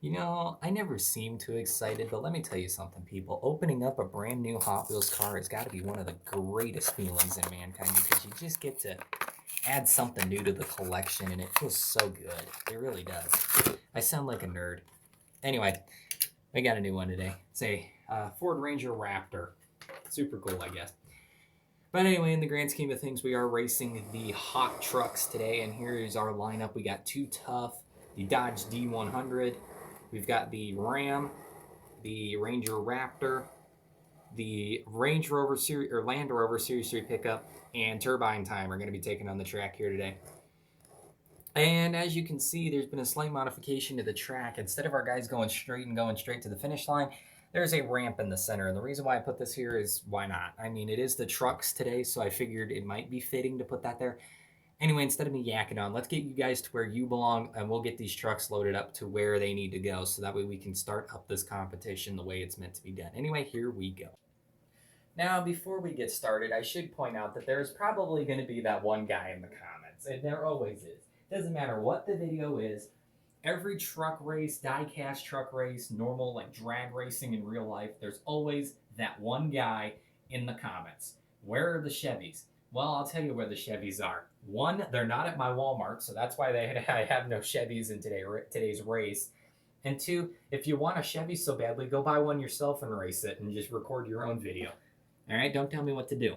You know, I never seem too excited, but let me tell you something, people. Opening up a brand new Hot Wheels car has got to be one of the greatest feelings in mankind because you just get to add something new to the collection and it feels so good. It really does. I sound like a nerd. Anyway, I got a new one today. It's a Ford Ranger Raptor. Super cool, I guess. But anyway, in the grand scheme of things, we are racing the hot trucks today, and here is our lineup. We got Too Tough, the Dodge D100, we've got the Ram, the Ranger Raptor, the Range Rover Series or Land Rover Series 3 pickup, and Turbine Time are going to be taken on the track here today. And as you can see, there's been a slight modification to the track. Instead of our guys going straight to the finish line, there's a ramp in the center. And the reason why I put this here is why not? I mean, it is the trucks today, so I figured it might be fitting to put that there. Anyway, instead of me yakking on, let's get you guys to where you belong, and we'll get these trucks loaded up to where they need to go, so that way we can start up this competition the way it's meant to be done. Anyway, here we go. Now, before we get started, I should point out that there's probably going to be that one guy in the comments, and there always is. Doesn't matter what the video is, every truck race, diecast truck race, normal like drag racing in real life, there's always that one guy in the comments. Where are the Chevys? Well, I'll tell you where the Chevys are. One, they're not at my Walmart, so that's why I have no Chevys in today's race. And two, if you want a Chevy so badly, go buy one yourself and race it and just record your own video. All right, don't tell me what to do.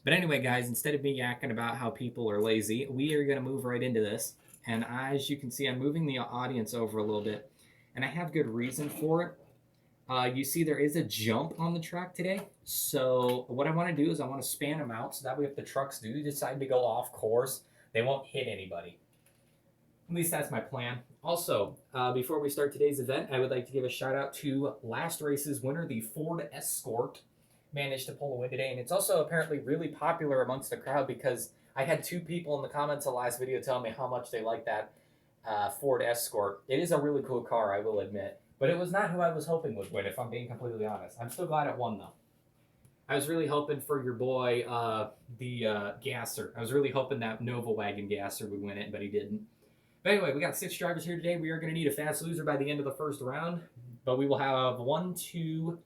But anyway, guys, instead of me yakking about how people are lazy, we are going to move right into this. And as you can see, I'm moving the audience over a little bit. And I have good reason for it. You see there is a jump on the track today. So what I want to do is I want to span them out. So that way if the trucks do decide to go off course, they won't hit anybody. At least that's my plan. Also, before we start today's event, I would like to give a shout out to last race's winner, the Ford Escort. Managed to pull a win today, and it's also apparently really popular amongst the crowd because I had two people in the comments of the last video telling me how much they like that Ford Escort. It is a really cool car, I will admit, but it was not who I was hoping would win, if I'm being completely honest. I'm still glad it won, though. I was really hoping for your boy, the Gasser. I was really hoping that Nova Wagon Gasser would win it, but he didn't. But anyway, we got 6 drivers here today. We are going to need a fast loser by the end of the first round, but we will have 1, 2,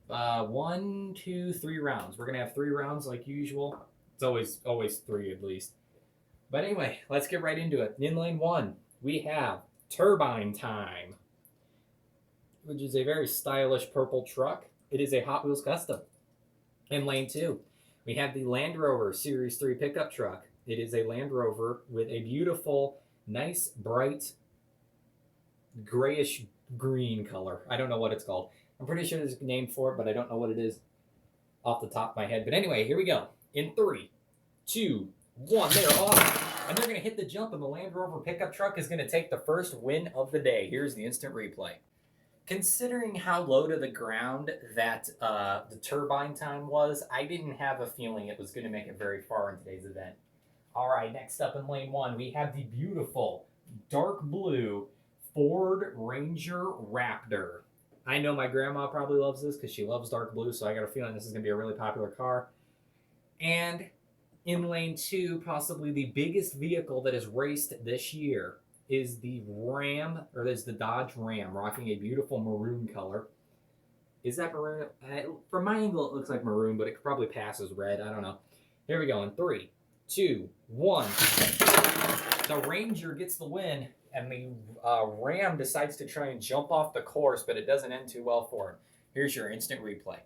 3 rounds. We're gonna have 3 rounds like usual. It's always 3 at least. But anyway, let's get right into it. In lane 1, we have Turbine Time, which is a very stylish purple truck. It is a Hot Wheels custom. In lane 2, we have the Land Rover Series 3 pickup truck. It is a Land Rover with a beautiful, nice, bright, grayish green color. I don't know what it's called. I'm pretty sure there's a name for it, but I don't know what it is off the top of my head. But anyway, here we go. In 3, 2, 1, they're off. And they're going to hit the jump, and the Land Rover pickup truck is going to take the first win of the day. Here's the instant replay. Considering how low to the ground that the Turbine Time was, I didn't have a feeling it was going to make it very far in today's event. All right, next up in lane 1, we have the beautiful dark blue Ford Ranger Raptor. I know my grandma probably loves this because she loves dark blue, so I got a feeling this is going to be a really popular car. And in lane 2, possibly the biggest vehicle that is raced this year is the Ram, or is the Dodge Ram, rocking a beautiful maroon color. Is that maroon? From my angle, it looks like maroon, but it could probably pass as red. I don't know. Here we go in 3, 2, 1. The Ranger gets the win. And the Ram decides to try and jump off the course, but it doesn't end too well for him. Here's your instant replay.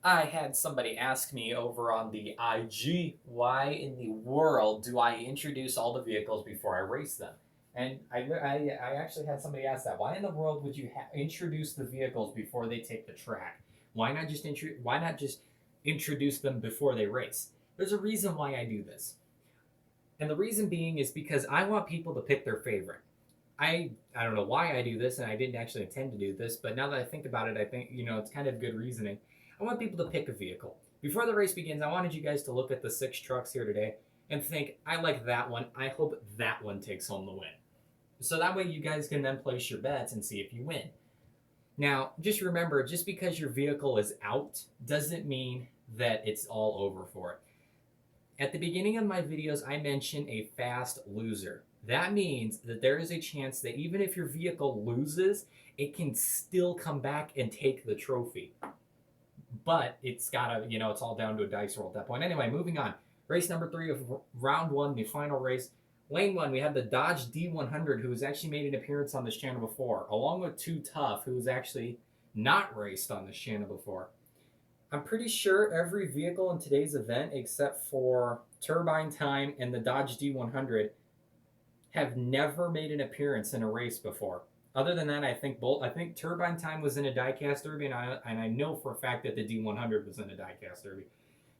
I had somebody ask me over on the IG, why in the world do I introduce all the vehicles before I race them? And I actually had somebody ask that. Why in the world would you introduce the vehicles before they take the track? Why not just introduce them before they race? There's a reason why I do this. And the reason being is because I want people to pick their favorite. I don't know why I do this, and I didn't actually intend to do this, but now that I think about it, I think, it's kind of good reasoning. I want people to pick a vehicle. Before the race begins, I wanted you guys to look at the 6 trucks here today and think, I like that one. I hope that one takes home the win. So that way you guys can then place your bets and see if you win. Now, just remember, just because your vehicle is out doesn't mean that it's all over for it. At the beginning of my videos, I mention a fast loser. That means that there is a chance that even if your vehicle loses, it can still come back and take the trophy. But it's gotta, it's all down to a dice roll at that point. Anyway, moving on. Race number 3 of round 1, the final race. Lane 1, we have the Dodge D100, who has actually made an appearance on this channel before, along with Too Tough, who has actually not raced on this channel before. I'm pretty sure every vehicle in today's event, except for Turbine Time and the Dodge D100, have never made an appearance in a race before. Other than that, I think Turbine Time was in a Diecast Derby, and I know for a fact that the D100 was in a Diecast Derby.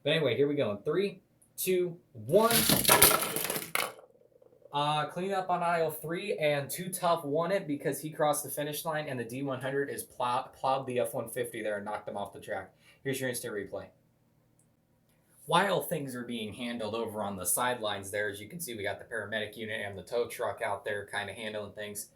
But anyway, here we go. In 3, 2, 1. Clean up on aisle 3, and Too Tough won it because he crossed the finish line, and the D100 is plowed the F-150 there and knocked him off the track. Here's your instant replay. While things are being handled over on the sidelines there, as you can see, we got the paramedic unit and the tow truck out there kind of handling things.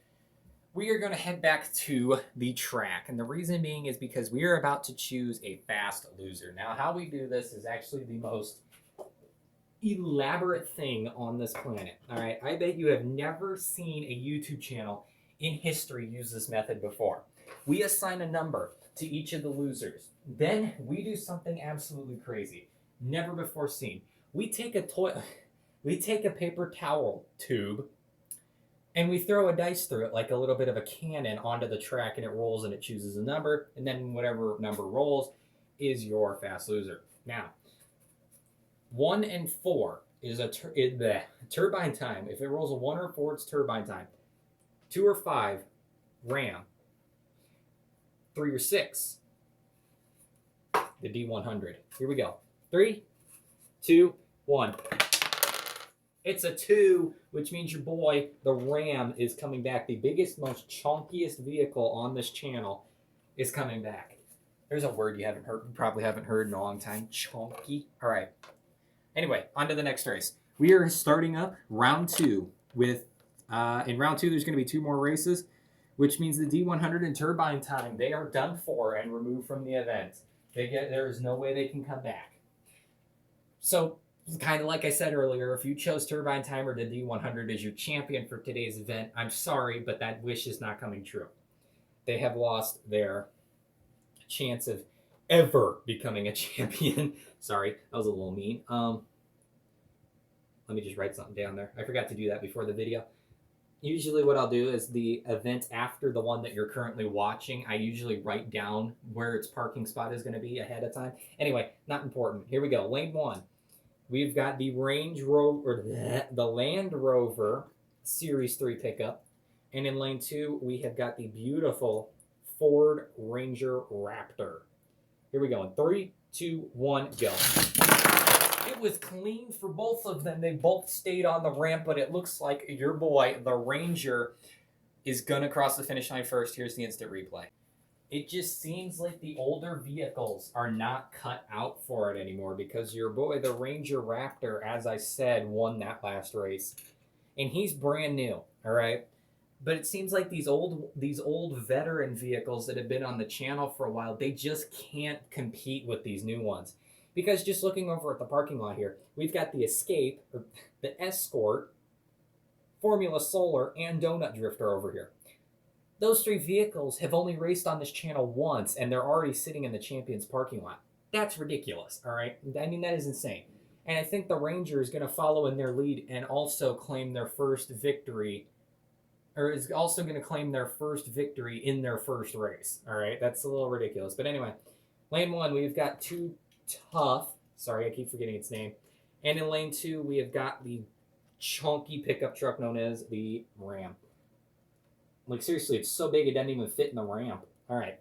We are going to head back to the track, and the reason being is because we are about to choose a fast loser. Now, how we do this is actually the most elaborate thing on this planet. All right, I bet you have never seen a YouTube channel in history use this method before. We assign a number to each of the losers. Then we do something absolutely crazy, never before seen. We take a paper towel tube, and we throw a dice through it like a little bit of a cannon onto the track, and it rolls and it chooses a number, and then whatever number rolls is your fast loser. Now, 1 and 4 is the Turbine Time. If it rolls a 1 or 4, it's Turbine Time. 2 or 5, Ram. 3 or 6, the D100. Here we go. 3, 2, 1. It's a 2, which means your boy, the Ram, is coming back. The biggest, most chunkiest vehicle on this channel is coming back. There's a word you probably haven't heard in a long time. Chunky. All right. Anyway, on to the next race. We are starting up round 2 with, in round 2, there's going to be 2 more races, which means the D100 and Turbine Time, they are done for and removed from the event. There is no way they can come back. So, kind of like I said earlier, if you chose Turbine Time or the D100 as your champion for today's event, I'm sorry, but that wish is not coming true. They have lost their chance of ever becoming a champion. Sorry, that was a little mean. Let me just write something down there. I forgot to do that before the video. Usually what I'll do is the event after the one that you're currently watching, I usually write down where its parking spot is going to be ahead of time. Anyway, not important. Here we go. Lane 1. We've got the the Land Rover Series 3 pickup. And in lane 2, we have got the beautiful Ford Ranger Raptor. Here we go. In 3, 2, 1, go. It was clean for both of them. They both stayed on the ramp, but it looks like your boy, the Ranger, is going to cross the finish line first. Here's the instant replay. It just seems like the older vehicles are not cut out for it anymore because your boy, the Ranger Raptor, as I said, won that last race. And he's brand new, all right? But it seems like these old veteran vehicles that have been on the channel for a while, they just can't compete with these new ones. Because just looking over at the parking lot here, we've got the Escape, or the Escort, Formula Solar, and Donut Drifter over here. Those 3 vehicles have only raced on this channel once, and they're already sitting in the Champions parking lot. That's ridiculous, all right? I mean, that is insane. And I think the Ranger is going to follow in their lead and also claim their first victory, or is also going to claim their first victory in their first race, all right? That's a little ridiculous. But anyway, lane 1, we've got Too Tough. Sorry, I keep forgetting its name. And in lane 2, we have got the chunky pickup truck known as the Ram. Like, seriously, it's so big it doesn't even fit in the ramp. All right.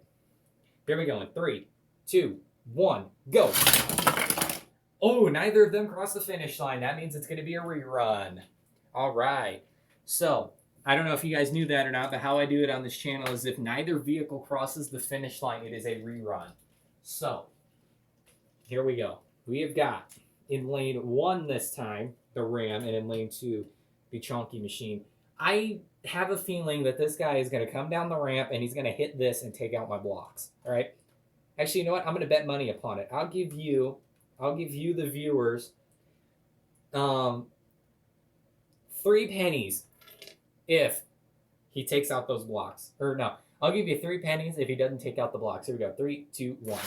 Here we go in 3, 2, 1, go. Oh, neither of them crossed the finish line. That means it's going to be a rerun. All right. So, I don't know if you guys knew that or not, but how I do it on this channel is if neither vehicle crosses the finish line, it is a rerun. So, here we go. We have got, in lane 1 this time, the Ram, and in lane 2, the Chonky Machine. I have a feeling that this guy is going to come down the ramp, and he's going to hit this and take out my blocks. All right? Actually, you know what? I'm going to bet money upon it. I'll give you, the viewers, 3 pennies if he takes out those blocks. Or no, I'll give you 3 pennies if he doesn't take out the blocks. Here we go. 3, 2, 1.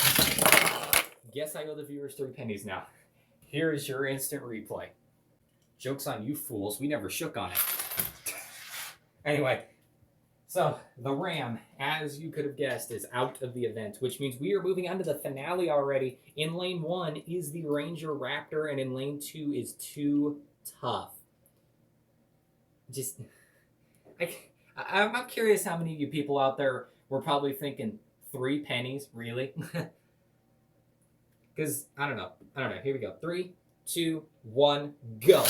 Guess I owe the viewers 3 pennies now. Here is your instant replay. Joke's on you fools. We never shook on it. Anyway, so the Ram, as you could have guessed, is out of the event, which means we are moving on to the finale already. In lane 1 is the Ranger Raptor, and in lane 2 is Too Tough. I'm curious how many of you people out there were probably thinking 3 pennies, really? Because, I don't know. Here we go. 3, 2, 1, go.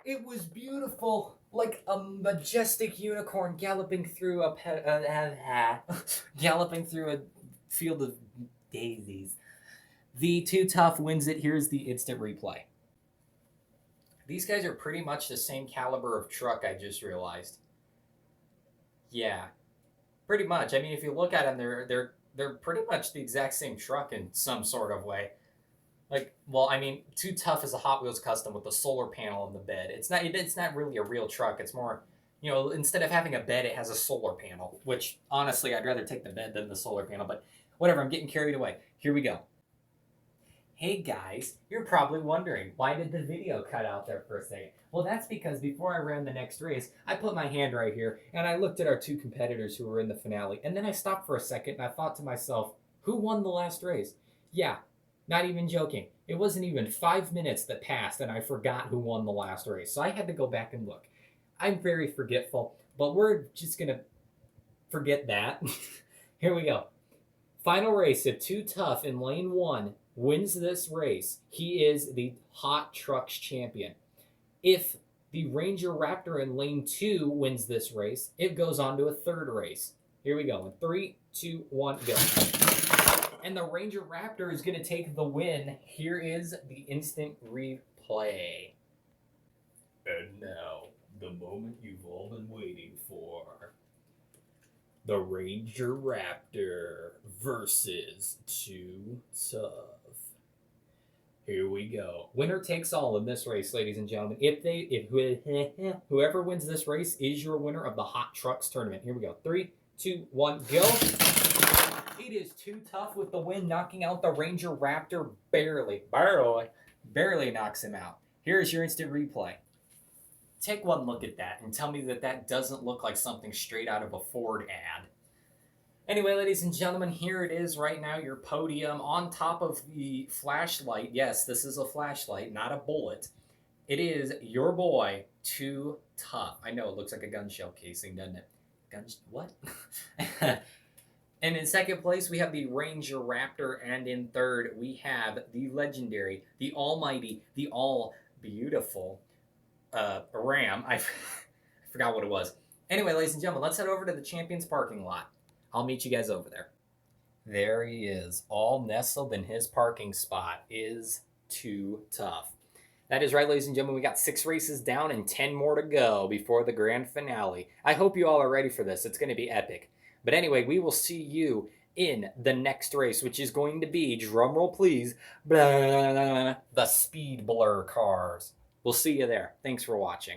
It was beautiful. Like a majestic unicorn galloping through a field of daisies. The Too Tough wins it. Here's the instant replay. These guys are pretty much the same caliber of truck, I just realized. Yeah, pretty much. I mean, if you look at them, they're pretty much the exact same truck in some sort of way. Like, well, I mean, Too Tough is a Hot Wheels custom with a solar panel in the bed. It's not really a real truck. It's more, you know, instead of having a bed, it has a solar panel, which, honestly, I'd rather take the bed than the solar panel, but whatever, I'm getting carried away. Here we go. Hey guys, you're probably wondering, why did the video cut out there for a second? Well, that's because before I ran the next race, I put my hand right here, and I looked at our 2 competitors who were in the finale, and then I stopped for a second, and I thought to myself, who won the last race? Yeah. Not even joking. It wasn't even 5 minutes that passed and I forgot who won the last race. So I had to go back and look. I'm very forgetful, but we're just going to forget that. Here we go. Final race. If Too Tough in lane 1 wins this race, he is the Hot Trucks champion. If the Ranger Raptor in lane 2 wins this race, it goes on to a 3rd race. Here we go. In 3, 2, 1, go. And the Ranger Raptor is going to take the win. Here is the instant replay. And now, the moment you've all been waiting for. The Ranger Raptor versus Too Tough. Here we go. Winner takes all in this race, ladies and gentlemen. Whoever wins this race is your winner of the Hot Trucks tournament. Here we go. 3, 2, 1, go. It is Too Tough with the win, knocking out the Ranger Raptor barely knocks him out. Here's your instant replay. Take one look at that and tell me that that doesn't look like something straight out of a Ford ad. Anyway, ladies and gentlemen, here it is right now, your podium on top of the flashlight. Yes, this is a flashlight, not a bullet. It is your boy, Too Tough. I know, it looks like a gun shell casing, doesn't it? What? And in second place, we have the Ranger Raptor. And in third, we have the legendary, the almighty, the all-beautiful Ram. I forgot what it was. Anyway, ladies and gentlemen, let's head over to the Champions parking lot. I'll meet you guys over there. There he is, all nestled in his parking spot, is Too Tough. That is right, ladies and gentlemen. We got 6 races down and 10 more to go before the grand finale. I hope you all are ready for this. It's going to be epic. But anyway, we will see you in the next race, which is going to be, drumroll please, the Speed Blur cars. We'll see you there. Thanks for watching.